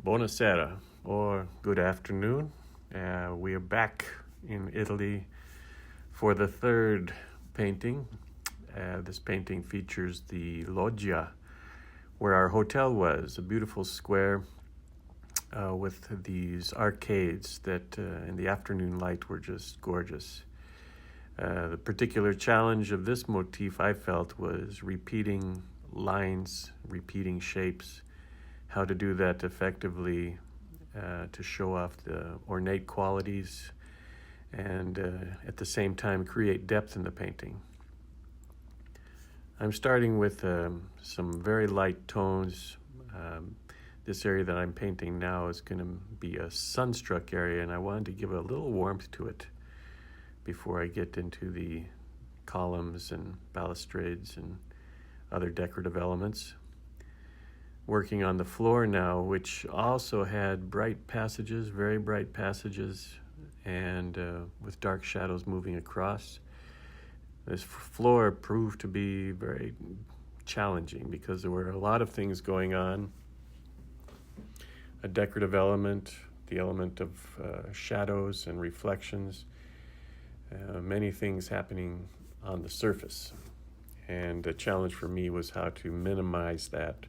Buonasera, or good afternoon. We are back in Italy for the third painting. This painting features the Loggia, where our hotel was, a beautiful square with these arcades that in the afternoon light were just gorgeous. The particular challenge of this motif, I felt, was repeating lines, repeating shapes, how to do that effectively to show off the ornate qualities and at the same time create depth in the painting. I'm starting with some very light tones. This area that I'm painting now is going to be a sunstruck area, and I wanted to give a little warmth to it before I get into the columns and balustrades and other decorative elements. Working on the floor now, which also had bright passages, very bright passages, and with dark shadows moving across. This floor proved to be very challenging because there were a lot of things going on. A decorative element, the element of shadows and reflections, many things happening on the surface. And the challenge for me was how to minimize that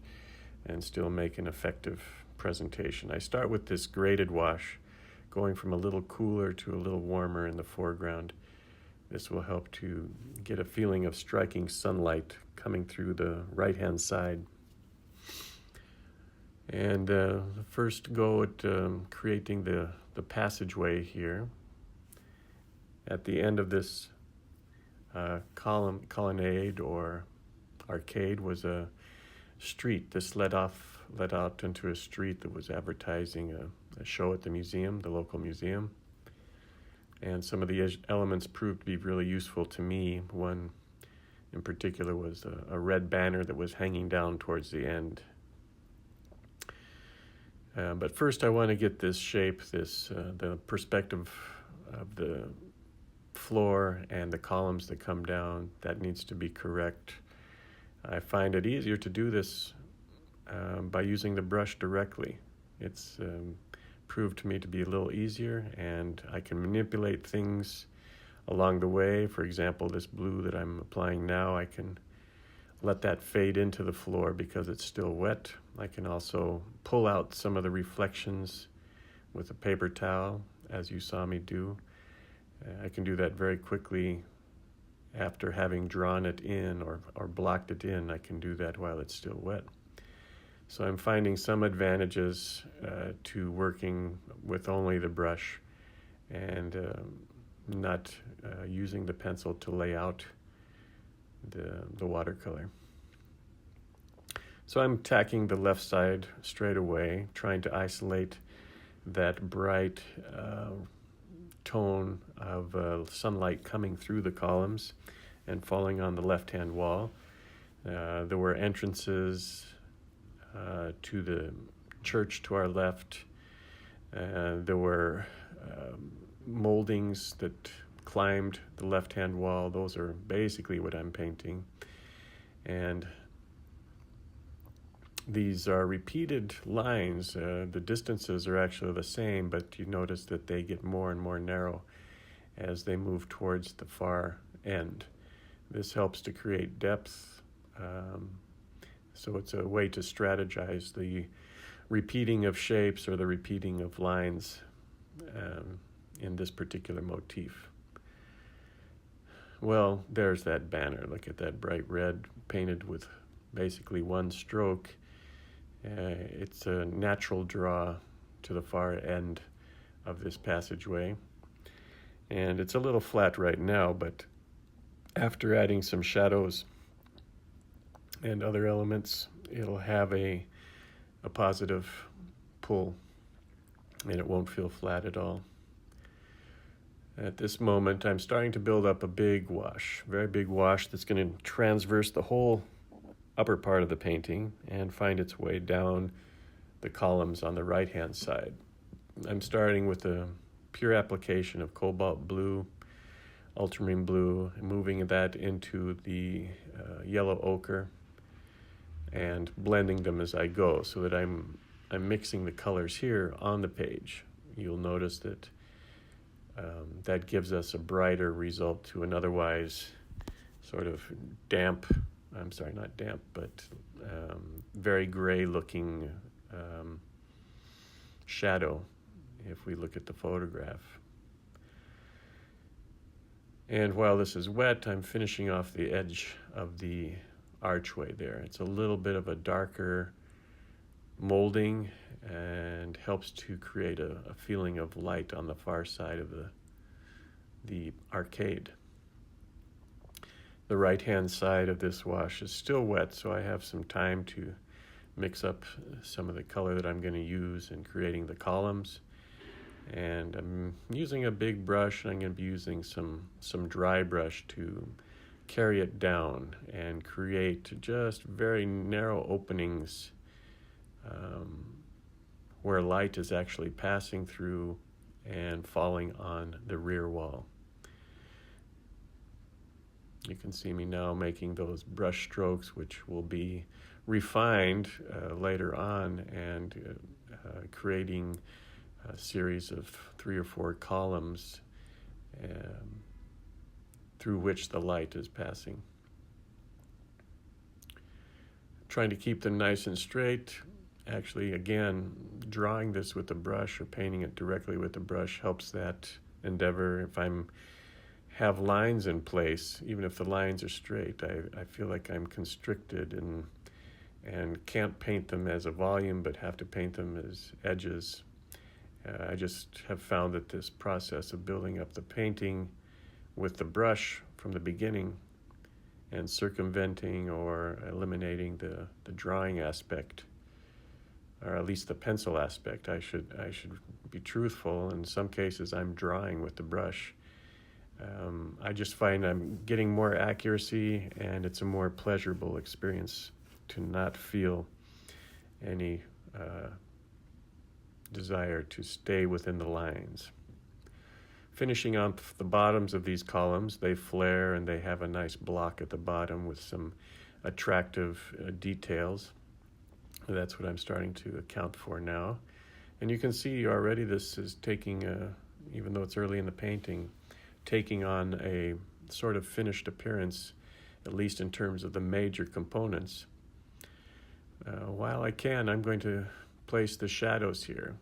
and still make an effective presentation. I start with this graded wash, going from a little cooler to a little warmer in the foreground. This will help to get a feeling of striking sunlight coming through the right-hand side. And first go at creating the passageway here. At the end of this colonnade or arcade was a street. This led out into a street that was advertising a show at the museum, the local museum. And some of the elements proved to be really useful to me. One in particular was a red banner that was hanging down towards the end. But first I want to get this shape, the perspective of the floor and the columns that come down. That needs to be correct. I find it easier to do this by using the brush directly. It's proved to me to be a little easier, and I can manipulate things along the way. For example, this blue that I'm applying now, I can let that fade into the floor because it's still wet. I can also pull out some of the reflections with a paper towel, as you saw me do. I can do that very quickly. After having drawn it in or blocked it in, I can do that while it's still wet. So I'm finding some advantages to working with only the brush and not using the pencil to lay out the watercolor. So I'm tacking the left side straight away, trying to isolate that bright tone of sunlight coming through the columns and falling on the left-hand wall. There were entrances to the church to our left. There were moldings that climbed the left-hand wall. Those are basically what I'm painting. And these are repeated lines. The distances are actually the same, but you notice that they get more and more narrow as they move towards the far end. This helps to create depth. So it's a way to strategize the repeating of shapes or the repeating of lines in this particular motif. Well, there's that banner. Look at that bright red painted with basically one stroke. It's a natural draw to the far end of this passageway. And it's a little flat right now, but after adding some shadows and other elements, it'll have a positive pull, and it won't feel flat at all. At this moment, I'm starting to build up a big wash, very big wash that's going to transverse the whole upper part of the painting and find its way down the columns on the right-hand side. I'm starting with a pure application of cobalt blue, ultramarine blue, and moving that into the yellow ochre and blending them as I go so that I'm I'm mixing the colors here on the page. You'll notice that that gives us a brighter result to an otherwise sort of damp, I'm sorry, not damp, but very gray looking shadow if we look at the photograph. And while this is wet, I'm finishing off the edge of the archway there. It's a little bit of a darker molding and helps to create a feeling of light on the far side of the arcade. The right-hand side of this wash is still wet, so I have some time to mix up some of the color that I'm going to use in creating the columns. And I'm using a big brush, and I'm going to be using some dry brush to carry it down and create just very narrow openings where light is actually passing through and falling on the rear wall. You can see me now making those brush strokes, which will be refined later on, and creating a series of 3 or 4 columns through which the light is passing. Trying to keep them nice and straight. Actually, again, drawing this with the brush or painting it directly with the brush helps that endeavor. If I'm have lines in place, even if the lines are straight, I feel like I'm constricted and can't paint them as a volume, but have to paint them as edges. I just have found that this process of building up the painting with the brush from the beginning and circumventing or eliminating the drawing aspect, or at least the pencil aspect. I should be truthful. In some cases, I'm drawing with the brush. I just find I'm getting more accuracy, and it's a more pleasurable experience to not feel any desire to stay within the lines. Finishing off the bottoms of these columns, they flare and they have a nice block at the bottom with some attractive details. That's what I'm starting to account for now. And you can see already this is taking, even though it's early in the painting, taking on a sort of finished appearance, at least in terms of the major components. While I can, I'm going to place the shadows here.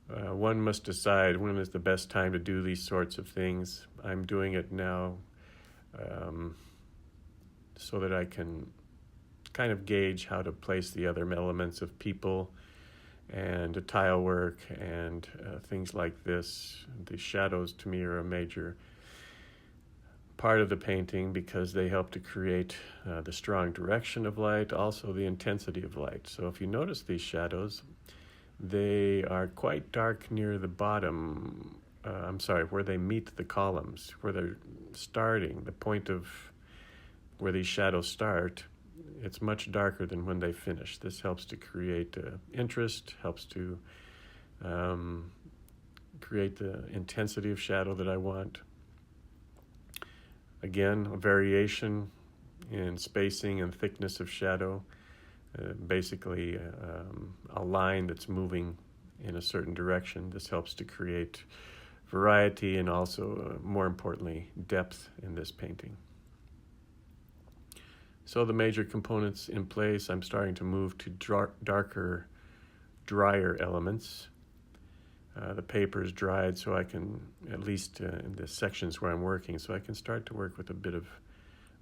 One must decide when is the best time to do these sorts of things. I'm doing it now so that I can kind of gauge how to place the other elements of people and tile work and things like this. The shadows to me are a major part of the painting because they help to create the strong direction of light, also the intensity of light. So if you notice these shadows, they are quite dark near the bottom, where they meet the columns, where they're starting, the point of where these shadows start. It's much darker than when they finish. This helps to create interest, helps to create the intensity of shadow that I want. Again, a variation in spacing and thickness of shadow, basically a line that's moving in a certain direction. This helps to create variety and also, more importantly, depth in this painting. So the major components in place, I'm starting to move to darker, drier elements. The paper is dried, so I can, at least in the sections where I'm working, so I can start to work with a bit of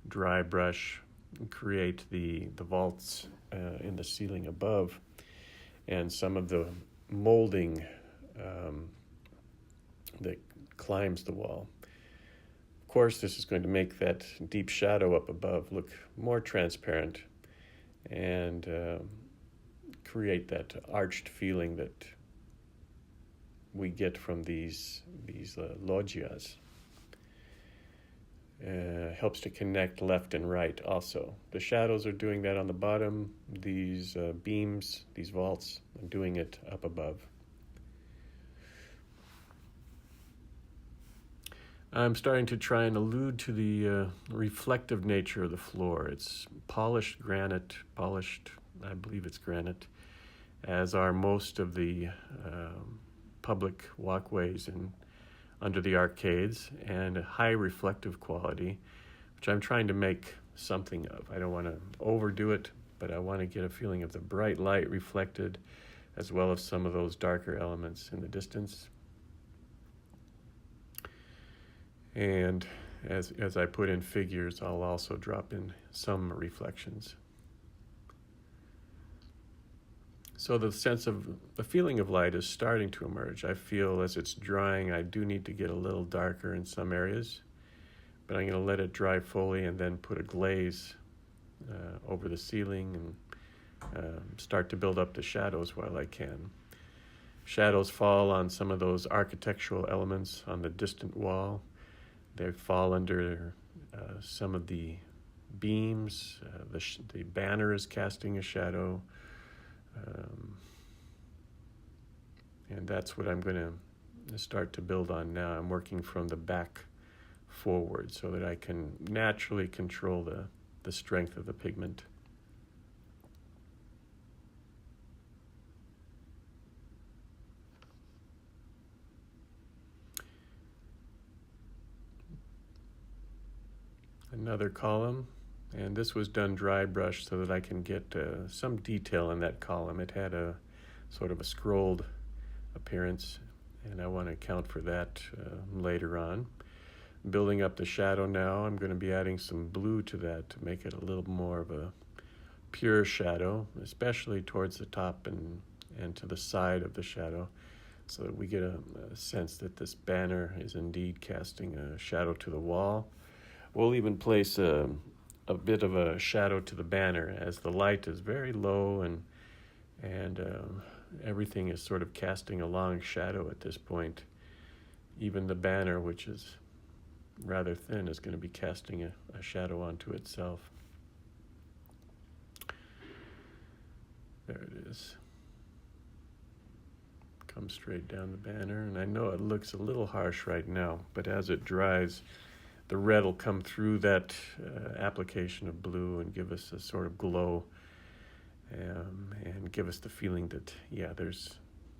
dry brush and create the vaults in the ceiling above and some of the molding that climbs the wall. Of course, this is going to make that deep shadow up above look more transparent and create that arched feeling that we get from these loggias. Helps to connect left and right also. The shadows are doing that on the bottom. These beams, these vaults, are doing it up above. I'm starting to try and allude to the reflective nature of the floor. It's polished granite, I believe it's granite, as are most of the public walkways under the arcades, and a high reflective quality, which I'm trying to make something of. I don't want to overdo it, but I want to get a feeling of the bright light reflected, as well as some of those darker elements in the distance. And as I put in figures, I'll also drop in some reflections. So the feeling of light is starting to emerge. I feel as it's drying, I do need to get a little darker in some areas, but I'm going to let it dry fully and then put a glaze over the ceiling and start to build up the shadows while I can. Shadows fall on some of those architectural elements on the distant wall. They fall under some of the beams. The banner is casting a shadow. And that's what I'm going to start to build on now. I'm working from the back forward so that I can naturally control the strength of the pigment. Another column, and this was done dry brush so that I can get some detail in that column. It had a sort of a scrolled appearance, and I want to account for that later on. Building up the shadow now, I'm going to be adding some blue to that to make it a little more of a pure shadow, especially towards the top and to the side of the shadow, so that we get a sense that this banner is indeed casting a shadow to the wall. We'll even place a bit of a shadow to the banner as the light is very low and everything is sort of casting a long shadow at this point. Even the banner, which is rather thin, is going to be casting a shadow onto itself. There it is. Come straight down the banner, and I know it looks a little harsh right now, but as it dries, the red will come through that application of blue and give us a sort of glow and give us the feeling that, yeah, there's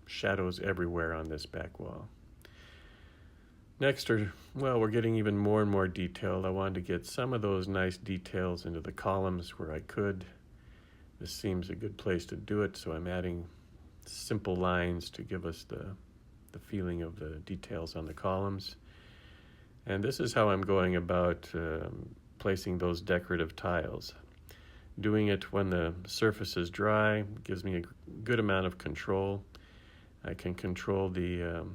shadows everywhere on this back wall. Next we're getting even more and more detailed. I wanted to get some of those nice details into the columns where I could. This seems a good place to do it, so I'm adding simple lines to give us the feeling of the details on the columns. And this is how I'm going about placing those decorative tiles. Doing it when the surface is dry gives me a good amount of control. I can control the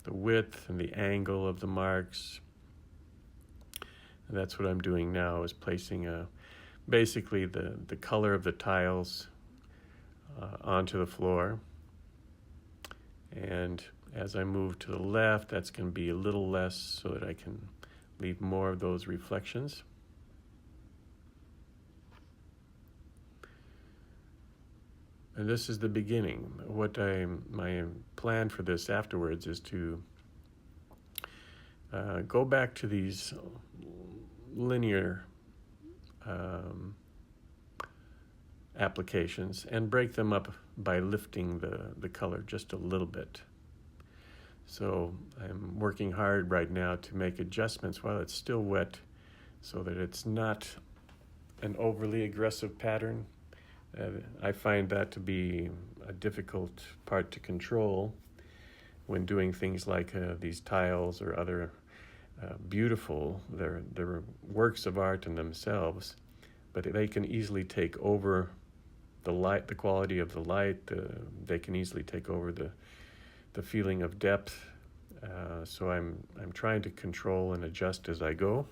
width and the angle of the marks. And that's what I'm doing now, is placing basically the color of the tiles onto the floor. And as I move to the left, that's going to be a little less so that I can leave more of those reflections. And this is the beginning. My plan for this afterwards is to go back to these linear applications and break them up by lifting the color just a little bit. So I'm working hard right now to make adjustments while it's still wet so that it's not an overly aggressive pattern. I find that to be a difficult part to control when doing things like these tiles or other beautiful, they're works of art in themselves, but they can easily take over the light, the quality of the light. They can easily take over the feeling of depth. So I'm trying to control and adjust as I go.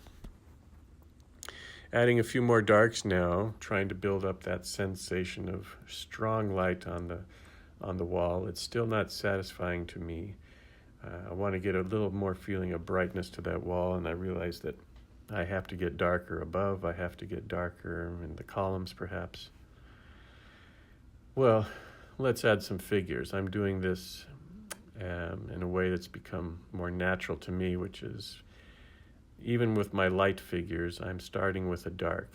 Adding a few more darks now, trying to build up that sensation of strong light on the wall. It's still not satisfying to me. I want to get a little more feeling of brightness to that wall, and I realize that I have to get darker above. I have to get darker in the columns, perhaps. Well, let's add some figures. I'm doing this in a way that's become more natural to me, which is, even with my light figures, I'm starting with a dark.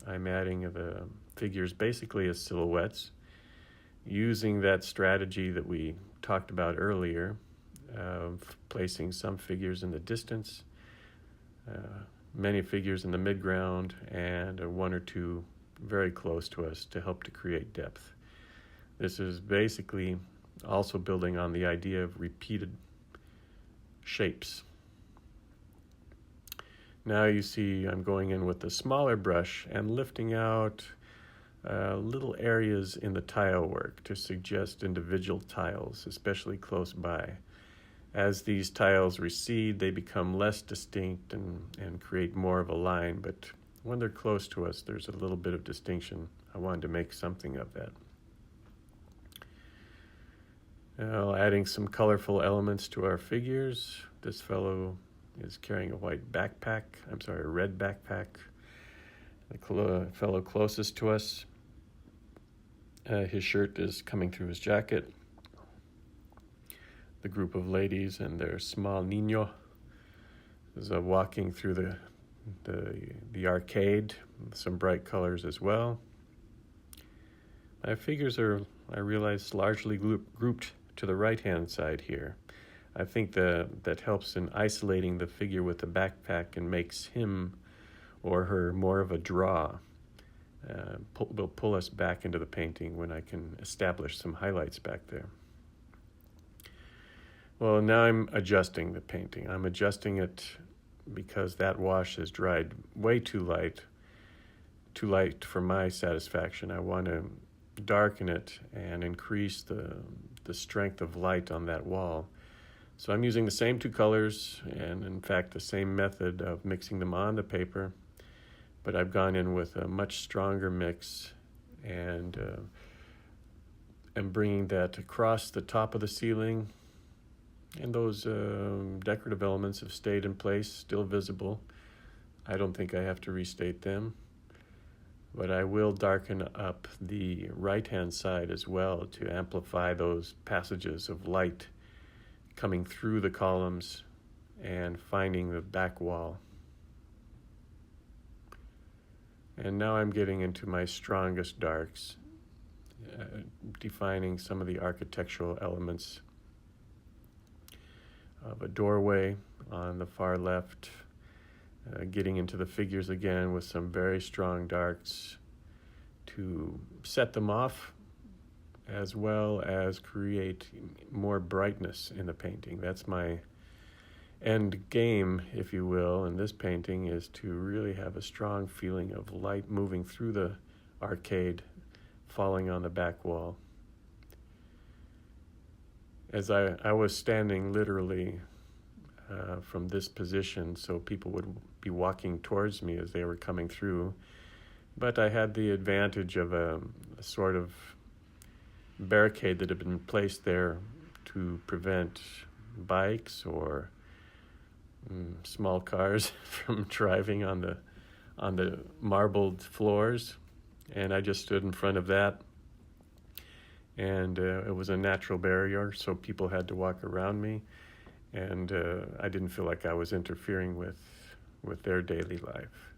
I'm adding the figures basically as silhouettes, using that strategy that we talked about earlier of placing some figures in the distance, many figures in the midground, and one or two very close to us to help to create depth. This is basically also building on the idea of repeated shapes. Now you see I'm going in with the smaller brush and lifting out little areas in the tile work to suggest individual tiles, especially close by. As these tiles recede, they become less distinct and create more of a line, but when they're close to us, there's a little bit of distinction. I wanted to make something of that. Now, adding some colorful elements to our figures. This fellow is carrying a red backpack. The fellow closest to us, his shirt is coming through his jacket. The group of ladies and their small niño is walking through the arcade with some bright colors as well. My figures are, I realize, largely grouped to the right-hand side here. I think that helps in isolating the figure with the backpack and makes him or her more of a draw. Will pull us back into the painting when I can establish some highlights back there. Well, now I'm adjusting the painting. I'm adjusting it because that wash has dried way too light for my satisfaction. I want to darken it and increase the strength of light on that wall. So I'm using the same two colors and, in fact, the same method of mixing them on the paper, but I've gone in with a much stronger mix and bringing that across the top of the ceiling. And those decorative elements have stayed in place, still visible. I don't think I have to restate them, but I will darken up the right-hand side as well to amplify those passages of light coming through the columns and finding the back wall. And now I'm getting into my strongest darks, defining some of the architectural elements of a doorway on the far left, getting into the figures again with some very strong darks to set them off, as well as create more brightness in the painting. That's my end game, if you will, in this painting, is to really have a strong feeling of light moving through the arcade, falling on the back wall. As I was standing literally from this position, so people would be walking towards me as they were coming through, but I had the advantage of a sort of barricade that had been placed there to prevent bikes or small cars from driving on the marbled floors, and I just stood in front of that, and it was a natural barrier, so people had to walk around me, and I didn't feel like I was interfering with their daily life.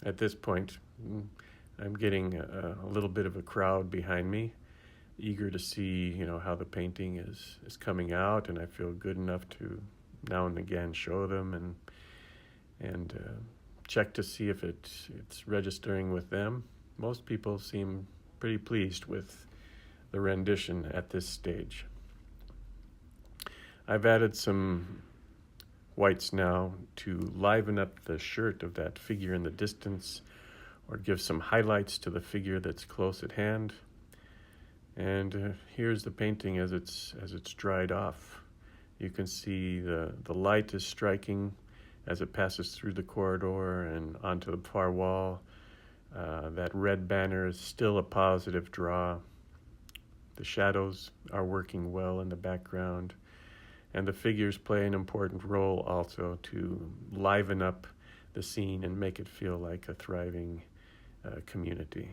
At this point, I'm getting a little bit of a crowd behind me, eager to see, how the painting is coming out, and I feel good enough to now and again show them and check to see if it's registering with them. Most people seem pretty pleased with the rendition at this stage. I've added some whites now to liven up the shirt of that figure in the distance, or give some highlights to the figure that's close at hand. And here's the painting as it's dried off. You can see the light is striking as it passes through the corridor and onto the far wall. That red banner is still a positive draw. The shadows are working well in the background, and the figures play an important role also to liven up the scene and make it feel like a thriving community.